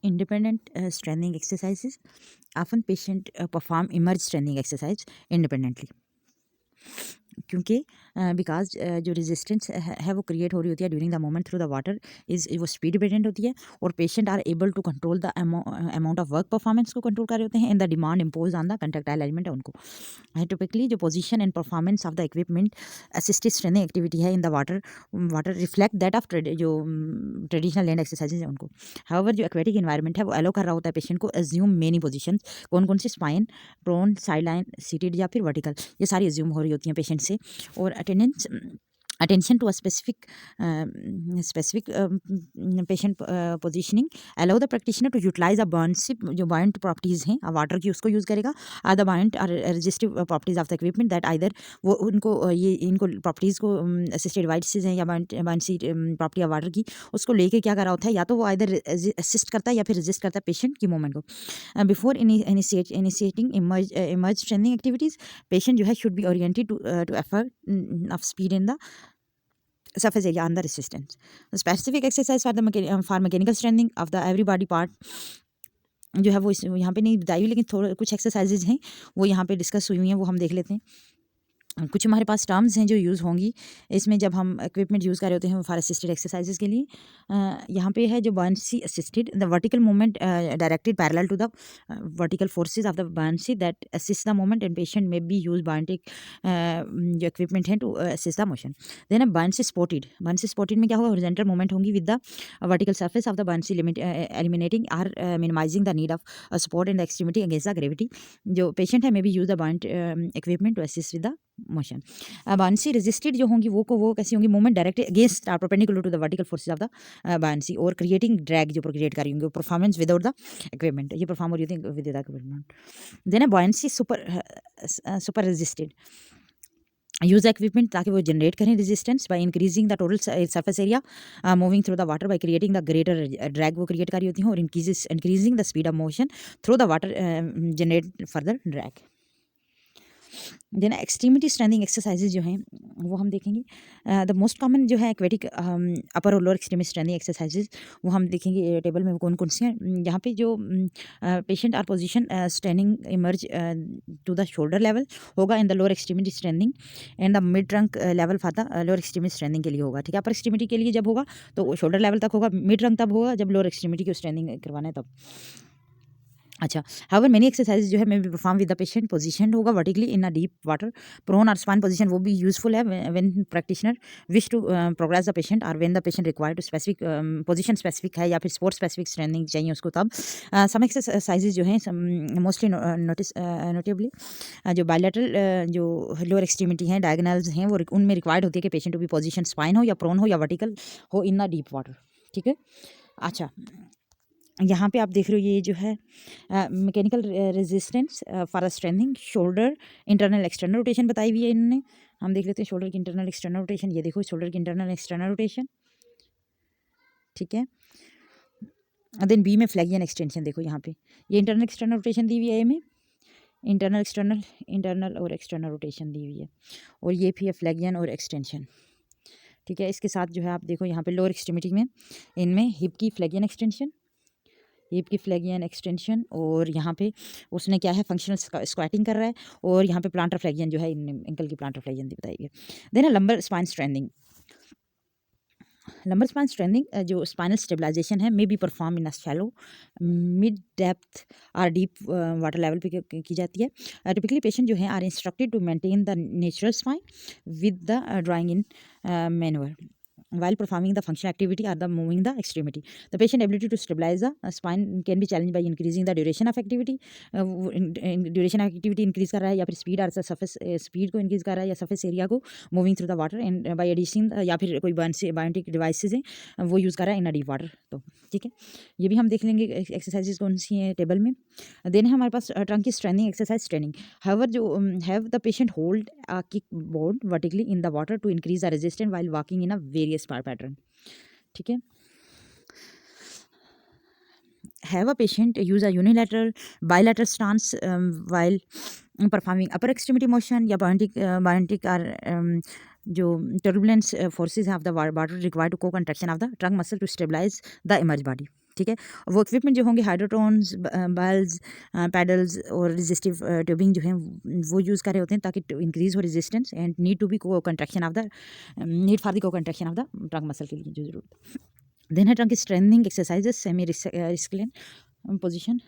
independent strengthening exercises. Often patient perform emerge strengthening exercise independently, क्योंकि because जो resistance है वो क्रिएट हो रही होती है during the moment through the water is वो स्पीड डिपेंडेंट होती है, और patient are able to control the amount of work performance को कंट्रोल कर रहे होते हैं in the demand impose on the contractile element है उनको। टिपिकली जो position and performance of the equipment assisted straining activity है in the water water reflect that of जो ट्रेडिशनल लैंड एक्सरसाइजेज है उनको। हाउएवर जो एक्वेटिक एनवायरनमेंट है वो अलो कर रहा होता है पेशेंट को एज्यूम मेनी पोजीशन, कौन कौन सी, स्पाइन, प्रोन, साइडलाइन, सीटेड या फिर वर्टिकल, ये सारी एज्यूम हो रही होती हैं पेशेंट से। और attention to a specific patient positioning allow the practitioner to utilize a buoyancy, जो buoyant properties हैं वाटर की उसको यूज़ करेगा, the buoyant or resistive properties of the equipment that either वो उनको ये इनको प्रॉपर्टीज़ को असिस्टेड वाइट्स हैं या buoyancy प्रॉपर्टी ऑफ वाटर की उसको लेके क्या कर रहा होता है, या तो वो आइदर असिस्ट करता है या फिर रेजिस्ट करता है पेशेंट की मूवमेंट को। Before initiating emerge strengthening activities patient जो है should be oriented to effort of speed in the surface area on the resistance. The specific exercise for the for mechanical strengthening of the every body part जो है वो यहाँ पे नहीं बताई हुई, लेकिन थोड़ा कुछ एक्सरसाइजेज हैं वो यहाँ पे डिस्कस हुई हुई हैं, वो हम देख लेते हैं। कुछ हमारे पास टर्म्स हैं जो यूज़ होंगी इसमें जब हम इक्विपमेंट यूज़ कर रहे होते हैं फॉर असिस्टेड एक्सरसाइजेज के लिए। यहाँ पे है जो buoyancy assisted, the vertical movement directed parallel to the vertical forces of the buoyancy that assist the movement and patient may be use biotic जो इक्विपमेंट है to assist the motion. Then है buoyancy supported में क्या होगा, horizontal movement होंगी with the vertical surface of the buoyancy eliminating or minimising the need of support in the extremity against the gravity. जो patient है may be use the buoyant equipment to assist with the motion. Buoyancy resisted जो होंगी वो कैसी होंगी, movement direct against or perpendicular to the vertical forces of the buoyancy और creating drag जो create कर रही होंगी, परफॉर्मेंस विदाउट द इक्विपमेंट, ये परफॉर्म हो रही होती है विद द इक्विपमेंट। देन है buoyancy super resisted, use equipment ताकि वो जनरेट करें resistance by increasing the total surface area moving through the water bye creating the greater drag वो क्रिएट कर रही होती हैं, और increasing the speed of motion through the water generate further drag. Then extremity strengthening exercises जो हैं वो हम देखेंगे। द मोस्ट कॉमन जो है एक्वेटिक अपर और लोअर एक्सट्रीमिटी स्ट्रेंथिंग एक्सरसाइजेज वो हम देखेंगे टेबल में वो कौन कौन सी हैं। यहाँ पे जो patient are position straining immerse to the shoulder level होगा in the lower extremity strengthening and the mid trunk level for the lower extremity strengthening के लिए होगा, ठीक है। अपर एक्सट्रीमिटी के लिए जब होगा तो शोल्डर लेवल तक होगा, मिड ट्रंक तब होगा जब लोअर एक्सट्रीमिटी की स्ट्रेंथिंग करवाना है तब। अच्छा, हाउएवर मेनी एक्सरसाइज जो है may be perform with the patient position होगा vertically in a deep water, prone और स्पाइन पोजीशन वो भी यूजफुल है when practitioner wish to progress the patient और when the patient required to specific position specific है या फिर sport specific strengthening चाहिए उसको तब। सम एक्सरसाइजेज जो हैं मोस्टली नोटेबली जो बायलैटरल जो लोअर एक्सट्रीमिटी हैं डायगोनल्स हैं वो उनमें रिक्वायर्ड होती है कि पेशेंट को भी पोजीशन स्पाइन हो या प्रोन हो या वर्टिकल हो इन द डीप वाटर, ठीक है। अच्छा, यहाँ पे आप देख रहे हो ये जो है mechanical resistance for strengthening shoulder internal external rotation बताई हुई है इन्होंने। हम देख लेते हैं शोल्डर की इंटरनल एक्सटर्नल रोटेशन, ये देखो शोल्डर की इंटरनल एक्सटर्नल रोटेशन, ठीक है। देन बी में फ्लैगियन एक्सटेंशन, देखो यहाँ पे ये इंटरनल एक्सटर्नल रोटेशन दी हुई है, ए में इंटरनल और एक्सटर्नल रोटेशन दी हुई है, और ये भी है फ्लैगियन और एक्सटेंशन, ठीक है। इसके साथ जो है आप देखो यहाँ पे लोअर एक्सट्रीमिटी में इनमें हिप की फ्लैगियन एक्सटेंशन, हिप की फ्लैगियन एक्सटेंशन, और यहाँ पे उसने क्या है फंक्शनल स्क्वाटिंग कर रहा है, और यहाँ पे प्लांटर फ्लैगियन जो है एंकल की प्लांटर फ्लैगियन बताई गई। Then lumbar spine strengthening, lumbar spine strengthening जो स्पाइनल स्टेबलाइजेशन है may be perform in a shallow mid depth और डीप वाटर लेवल पे की जाती है। टिपिकली पेशेंट जो है are instructed to maintain the natural spine with the drawing in manoeuvre while performing the functional activity or the moving the extremity. The patient ability to stabilize the spine can be challenged by increasing the duration of activity. Duration of activity increase कर रहा है या फिर speed और surface speed को increase कर रहा है या surface area को moving through the water and by addition या फिर कोई बायोटिक डिवाइसेज हैं वो यूज़ कर रहा है इन डीप वाटर, तो ठीक है। ये भी हम देख लेंगे एक्सरसाइजेज कौन सी हैं टेबल में। देन है हमारे पास ट्रंक की स्ट्रेनिंग एक्सरसाइज ट्रेनिंग, हाउएवर जो have the patient hold a kick board vertically in the water to increase the resistance while walking in a various पार पैटर्न, ठीक है। Have a patient use a unilateral bilateral stance while performing upper extremity motion या बायोटिक और जो turbulence forces of the water required to co contraction of the trunk muscle to stabilize the emerge body, ठीक है। वो equipment जो होंगे hydrotones, bulbs, paddles और रेजिस्टिव ट्यूबिंग जो है वो यूज़ कर रहे होते हैं ताकि टू इंक्रीज हो resistance and need to be co contraction of the need for the co contraction of the trunk muscle के लिए जो जरूरत। देन है trunk strengthening exercises, semi recline position,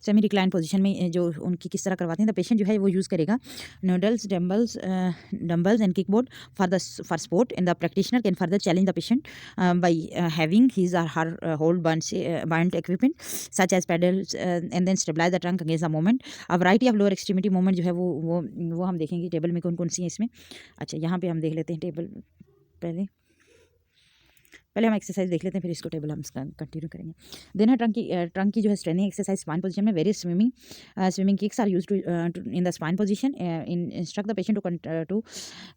semi recline position में जो उनकी किस तरह करवाते हैं, द पेशेंट जो है वो यूज़ करेगा noodles, dumbbells and kickboard for sport and the practitioner can further challenge the patient by having his or her hold bound equipment such as pedals and then stabilize the trunk against the moment. अब variety of lower extremity movement जो है वो हम देखेंगे table में कौन कौन सी है इसमें। अच्छा, यहाँ पे हम देख लेते हैं टेबल, पहले हम एक्सरसाइज देख लेते हैं, फिर इसको टेबल हम कंटिन्यू करेंगे। देन है ट्रंक की जो है स्ट्रेनिंग एक्सरसाइज स्पाइन पोजीशन में, various swimming kicks are used in the spine position, instruct the patient to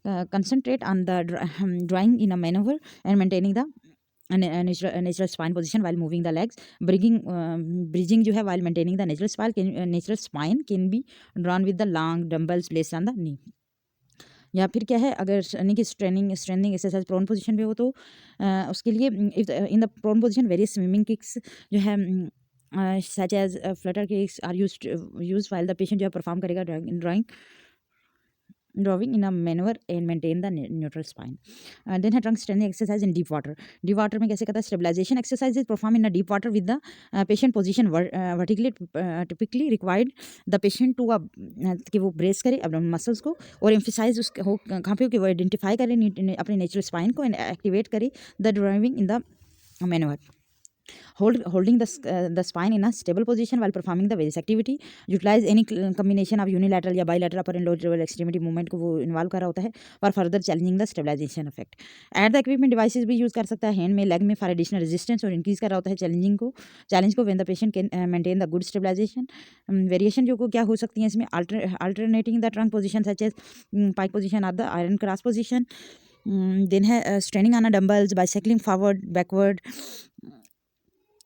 concentrate on the drawing in a manoeuvre and maintaining the natural spine position while moving the legs, bridging जो है while maintaining the natural spine can be drawn with the long dumbbells placed on the knee। या फिर क्या है, अगर नी की straining exercise prone position पे हो तो उसके लिए in the prone position various swimming kicks जो है such as flutter kicks are use while the patient जो है परफॉर्म करेगा drawing in a maneuver and maintain the neutral spine. Then है trunk straining exercise in deep water में कैसे करता है, stabilization exercise perform in a deep water with the patient position vertically, typically required the patient to कि वो brace करे abdominal muscles को और एम्फेसाइज उसके हो कहाँ पे हो कि वो आइडेंटिफाई करे अपने नेचुरल स्पाइन को एंड एक्टिवेट करे the driving in the manoeuvre, holding the spine in a stable position while performing the various activity, utilize any combination of unilateral या bilateral upper and lower extremity movement को वो involve कर रहा होता है for further challenging the stabilization effect। At the equipment devices भी use कर सकता है हैंड में, लेग में फॉर एडिशनल रेजिस्टेंस और इंक्रीज कर रहा होता है चैलेंज को when the patient can maintain the good stabilization. Variation जो को क्या हो सकती है इसमें, alternating the trunk position such as pike position of the iron cross position. Then है straining on dumbbells by cycling forward backward,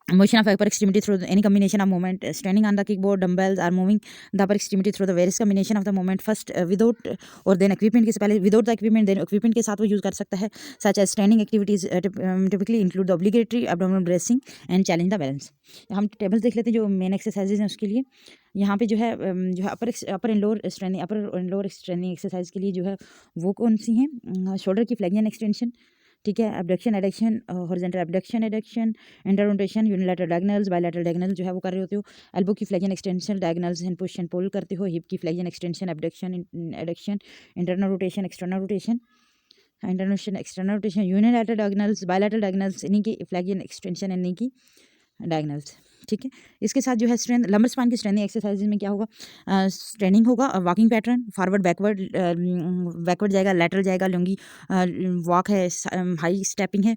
motion of upper extremity through any combination of movement, standing on the kickboard, dumbbells are moving the upper extremity through the various combination of the movement first without और then equipment के से पहले without the equipment then equipment के साथ वो use कर सकता है। such as standing activities typically include the obligatory abdominal bracing and challenge the balance। हम टेबल्स देख लेते हैं जो मेन एक्सरसाइजेज हैं उसके लिए। यहाँ पे जो है अपर एंड लोअर स्ट्रेनिंग एक्सरसाइज के लिए जो है वो कौन सी हैं, शोल्डर की फ्लेक्शन एक्सटेंशन, ठीक है, abduction adduction, horizontal abduction adduction, inter rotation, unilateral diagonals, bilateral diagonal जो है वो कर रहे होते हो, एल्बो की flexion extension, diagonals and push and pull करते हो, हिप की flexion extension, abduction adduction, internal rotation, external rotation, external rotation, unilateral diagonals, bilateral diagonals, इन्हीं की फ्लेक्शन एक्सटेंशन, इन्हीं की डायगोनल्स, ठीक है। इसके साथ जो है स्ट्रेंथ लंबर स्पाइन की स्ट्रेनिंग एक्सरसाइज में क्या होगा, ट्रेनिंग होगा वॉकिंग पैटर्न, फॉरवर्ड बैकवर्ड जाएगा, लेटरल जाएगा, लुंगी वॉक है, हाई स्टेपिंग है।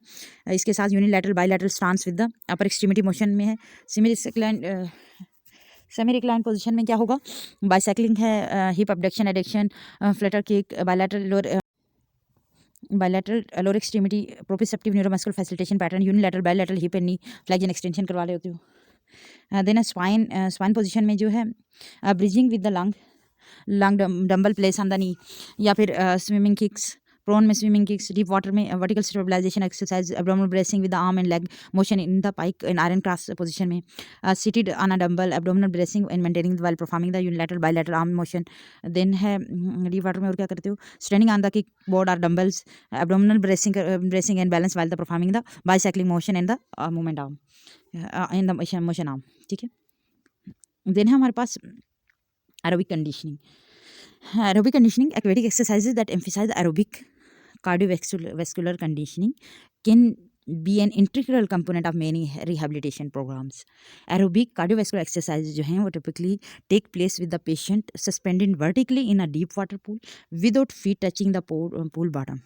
इसके साथ unilateral bilateral stance with the upper extremity motion में है। सेमी रिक्लाइन पोजीशन में क्या होगा, बाइसाइक्लिंग है, hip abduction adduction, Flutter kick, bilateral lower extremity proprioceptive neuromuscular facilitation pattern, unilateral bilateral hip and knee flexion extension करवा रहे होते हो। देन स्पाइन पोजीशन में जो है bridging with the long dumbbell place on the knee, या फिर swimming kicks, prone में स्विमिंग किक्स, डीप वाटर में vertical stabilization exercise, abdominal bracing with the arm and leg motion in the pike in iron cross position में, seated on a dumbbell, abdominal bracing and maintaining while performing the unilateral bilateral arm motion. Then है deep water में और क्या करते हो, standing on the kick board और dumbbells, abdominal bracing and balance while the performing the bicycling motion and the movement arm in the motion arm, ठीक है। Then है हमारे पास aerobic conditioning, aquatic exercises that emphasize aerobic cardiovascular conditioning can be an integral component of many rehabilitation programs। aerobic cardiovascular exercises जो हैं वो typically take place with the patient suspended vertically in a deep water pool without feet touching the pool bottom,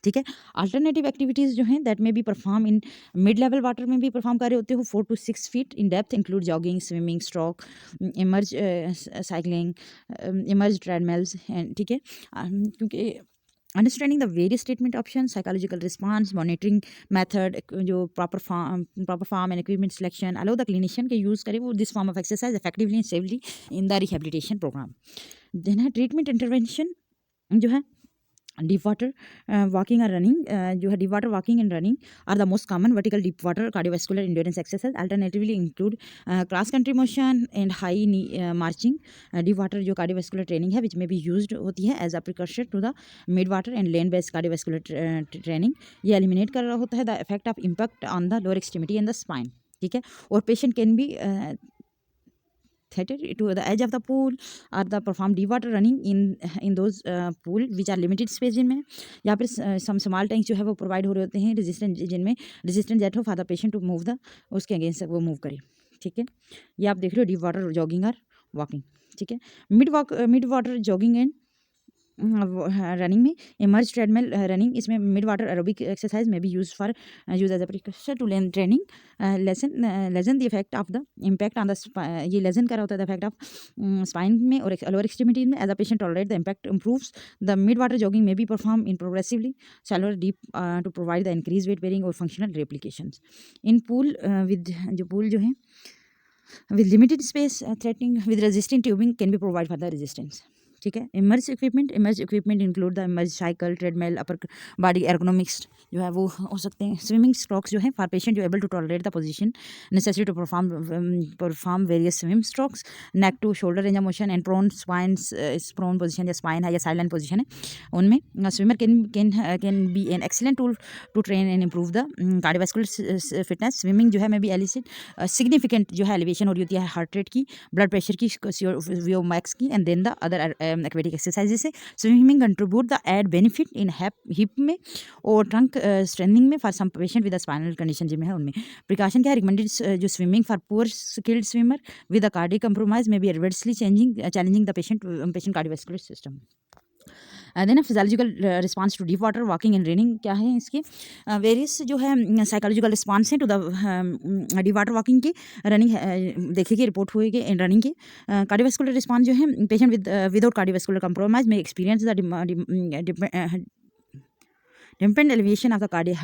ठीक है। Alternative activities जो हैं that में भी perform in mid level water में भी परफॉर्म कर रहे होते हो, 4 to 6 feet in depth, include jogging, swimming, stroke, immerse cycling, immerse treadmills, ठीक है। क्योंकि understanding the various treatment option, psychological response, monitoring method, जो proper form and equipment selection allow the clinician के यूज़ करें वो this form of exercise effectively and safely in the rehabilitation program. Then है treatment intervention जो है deep water walking और running जो है deep water walking and running are the most common vertical deep water cardiovascular endurance exercise alternatively include cross country motion and high marching deep water जो cardiovascular training है which में भी used होती है as a precursor to the mid water and land based cardiovascular training. ये eliminate कर रहा होता है the effect of impact on the lower extremity and the spine. ठीक है, और patient can be theater to the edge of the pool or the perform deep water running in those pool which are limited space जिनमें या फिर some small tanks जो है वो provide हो रहे होते हैं रेजिस्टेंट जिनमें रेजिस्टेंट जेट हो for the patient to move the उसके अगेंस्ट वो मूव करे। ठीक है, ये आप देख रहे हो डीप वाटर जॉगिंग और वॉकिंग। ठीक है, mid water jogging and running में इमर्ज ट्रेडमिल रनिंग इसमें मिड वाटर एरोबिक एक्सरसाइज में भी use as a precaution to land training lessen the effect of the impact on the ये lessen कर रहा होता है द इफेक्ट ऑफ स्पाइन में और लोअर एक्सट्रीमिटीज में as a patient tolerate the impact improves the mid water jogging में भी perform in progressively shallow deep to provide the increase weight bearing और functional replications in pool with जो pool जो है with limited space threatening with resistant tubing can be provided for the resistance। ठीक है, emerge equipment include the emerge cycle treadmill upper body ergonomics जो है वो हो सकते हैं। स्विमिंग स्ट्रोक्स जो है फॉर पेशेंट जो able to tolerate the position necessary to perform various swim strokes neck to shoulder range of motion and prone spine prone position या स्पाइन है या साइलेंट पोजीशन है उनमें swimmer can be an excellent tool to train and improve the cardiovascular fitness. Swimming जो है में भी elicit significant जो है एलिवेशन हो रही होती है हार्ट रेट की, ब्लड प्रेशर की, वीओ मैक्स की and then the other aquatic exercises से swimming contribute the add benefit in hip में और ट्रंक स्ट्रेंथनिंग में for some patient with spinal condition जिनमें है उनमें। प्रिकॉशन क्या है रिकमेंडेड जो swimming for poor skilled swimmer with a cardiac compromise में भी adversely challenging the patient cardiovascular system. Then physiological response to deep water walking and running क्या है इसके वेरियस जो है साइकोलॉजिकल रिस्पांस है to the deep water walking की running देखेगी रिपोर्ट हुएगी इन रनिंग की। कार्डियोवैस्कुलर रिस्पांस जो है पेशेंट विदाउट कार्डियोवैस्कुलर कंप्रोमाइज में experience the depend elevation of the cardiac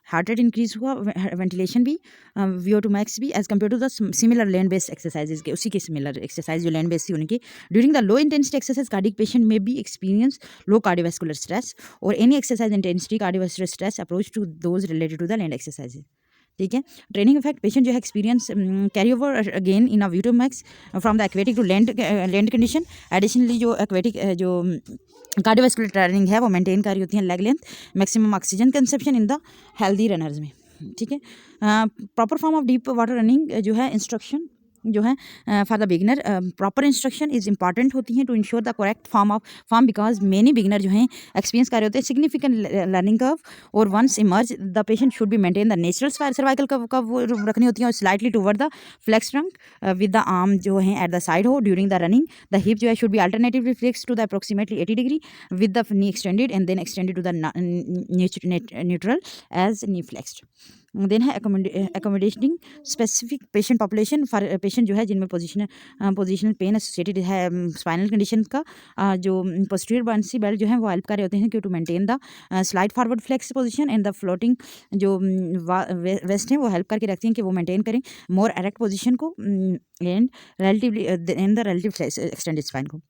heart rate increase हुआ, वेंटिलेशन भी VO2 मैक्स भी as compare to the similar land based exercises के उसी के सिमिलर एक्सरसाइज जो लैंड बेस्ड थी उनकी। During the low intensity exercise cardiac patient में भी एक्सपीरियंस लो कार्डियोवैस्कुलर स्ट्रेस और any exercise intensity cardiovascular stress approach to those related to the land exercises. ठीक है, ट्रेनिंग इफेक्ट पेशेंट जो है experience carry over again in a VO2 max from the aquatic to land condition. Additionally जो aquatic जो cardiovascular training है वो maintain कर रही होती है leg length, maximum oxygen consumption in the healthy runners में। ठीक है, proper form of deep water running जो है इंस्ट्रक्शन जो है for the beginner proper instruction is important होती हैं to ensure the correct form because many beginner जो हैं एक्सपीरियंस कर रहे होते हैं सिग्निफिकेंट लर्निंग कर्व और once emerge the patient should be maintain the natural cervical curve वो रखनी होती है और slightly toward the flex trunk with the arm जो है एट द साइड हो during the running. The hip जो है should be alternatively flex to the approximately 80 degree with the knee extended and then extended to the neutral as knee flexed. Then है accommodating specific patient population for patient जो है जिनमें positional pain associated है spinal condition का जो posterior Bansi belt जो है वो हेल्प कर रहे होते हैं to maintain the slide forward flex position and the floating जो वेस्ट है वो हेल्प करके रखती हैं कि वो मेंटेन करें मोर एरेक्ट पोजीशन को and relatively in the relative extended spine को।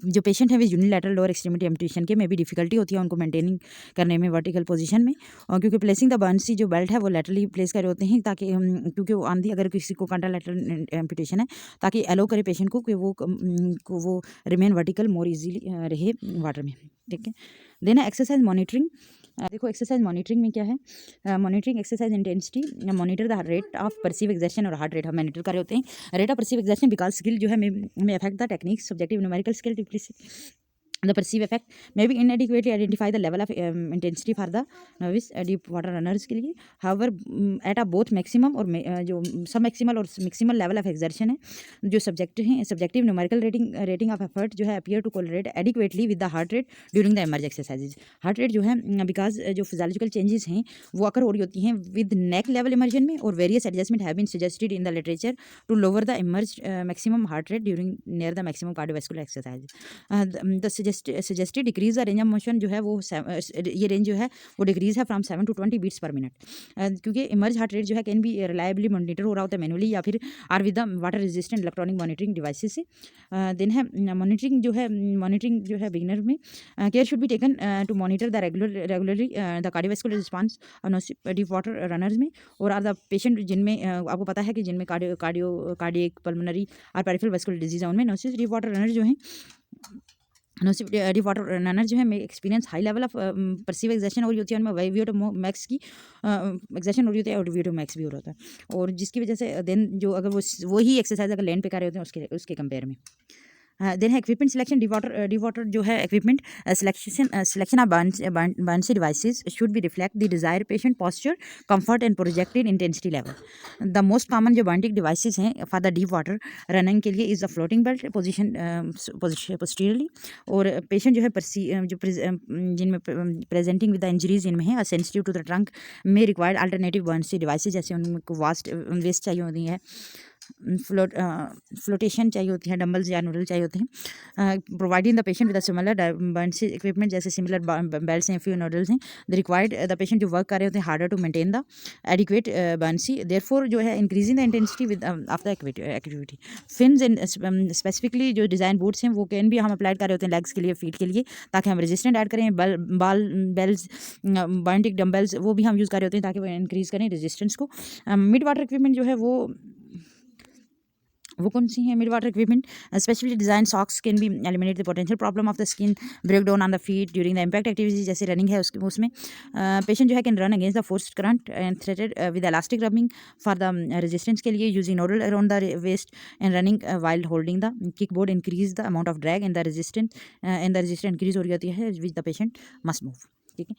जो पेशेंट है वे यूनिलैटरल लोअर एक्सट्रीमिटी एम्पुटेशन के में भी डिफिकल्टी होती है उनको मेंटेनिंग करने में वर्टिकल पोजीशन में और क्योंकि प्लेसिंग द बर्नसी जो बेल्ट है वो लेटरली प्लेस करे होते हैं ताकि क्योंकि वो आंधी अगर किसी को कंट्रालैटरल एम्पुटेशन है ताकि अलो करे पेशेंट को कि वो रिमेन वर्टिकल मोर इजीली रहे वाटर में। ठीक है, देन एक्सरसाइज मॉनिटरिंग। देखो एक्सरसाइज मॉनिटरिंग में क्या है monitoring exercise intensity monitor the rate of perceive exertion और हार्ट रेट हम मॉनिटर कर रहे होते हैं। Rate of perceive exertion because skill जो है में affect the technique subjective numerical skill the perceived effect may be inadequately identify the level of intensity for the novice deep water runners के लिए। however at a both maximum और जो सब maximal और maximal level of exertion है जो subjective numerical rating of effort जो है appear to correlate adequately with the heart rate during the immerse exercises. Heart rate जो है बिकॉज जो फिजियोलॉजिकल चेंजेस हैं वो अकर हो रही होती हैं विद नेक लेवल इमर्जन में और various adjustment have been suggested in the literature to lower the emerge maximum heart rate during near the maximum cardiovascular exercise. The suggested decrease the range of motion जो है वो ये range जो है वो decrease है from 7 to 20 beats per minute, क्योंकि emerge heart rate जो है कैन बी रिलायबली मॉनिटर हो रहा होता है मैनुअली या फिर or with the water resistant electronic monitoring devices से। देन है मॉनिटरिंग जो है बिगिनर में care should be taken to monitor the regularly the cardiovascular response deep water runners में, और आर द पेशेंट जिनमें आपको पता है कि जिनमें कार्डियक पल्मोनरी और पेरिफेरल वास्कुलर डिजीज है उनमें नोसिस डीप वाटर रनर जो हैं डीप वाटर रनर जो है में experience high level of perceive exertion हो रही होती है, उनमें वीओ मैक्स की एक्सेशन हो रही होती है और वीओ मैक्स भी हो रहा होता है, और जिसकी वजह से देन जो अगर वो ही एक्सरसाइज अगर लैंड पे कर रहे होते हैं उसके कंपेयर में। देन है इक्विपमेंट सिलेक्शन, डी वाटर जो है equipment selection of bouncy devices should be reflect the desire patient posture comfort and projected intensity level. The most common जो बाउंटिक डिवाइसेस हैं for the deep water running के लिए is the floating belt position posteriorly, और patient जो है जिनमें presenting with the injuries जिनमें है सेंसिटिव टू द ट्रंक में रिक्वायर्ड अल्टरनेटिव बाउंसी डिवाइसेस, जैसे उनको वेस्ट चाहिए होती है, फ्लोटेशन चाहिए होती है, डंबल्स या नूडल चाहिए होते हैं, providing the patient with similar bouncy equipment जैसे सिमिलर बेल्ट्स हैं, फ्यू नूडल्स हैं, द रिक्वायर्ड द पेशेंट जो वर्क कर रहे होते हैं harder to maintain the adequate bouncy, therefore जो है increasing the intensity with of the activity. Fins and specifically जो डिज़ाइन बोर्ड्स हैं वो कैन भी हम अप्लाई कर रहे होते हैं लेग्स के लिए, फीट के लिए, ताकि हम रेजिस्टेंट ऐड करें, बेल्स बाउंटिक डम्बल्स वो भी हम यूज़ कर रहे होते हैं ताकि वो इंक्रीज़ करें रेजिस्टेंस को। मिड वाटर इक्विपमेंट जो है वो कौन सी है mid water equipment, specially design socks can be eliminate the potential problem of the skin break down on the feet during the impact activities, जैसे रनिंग है उसमें पेशेंट जो है can run against the forced current and threaded with elastic rubbing for the resistance के लिए using noodle around the waist and running while holding the kick board increase the amount of drag and the resistance increase हो रही होती है which the patient must move. ठीक है,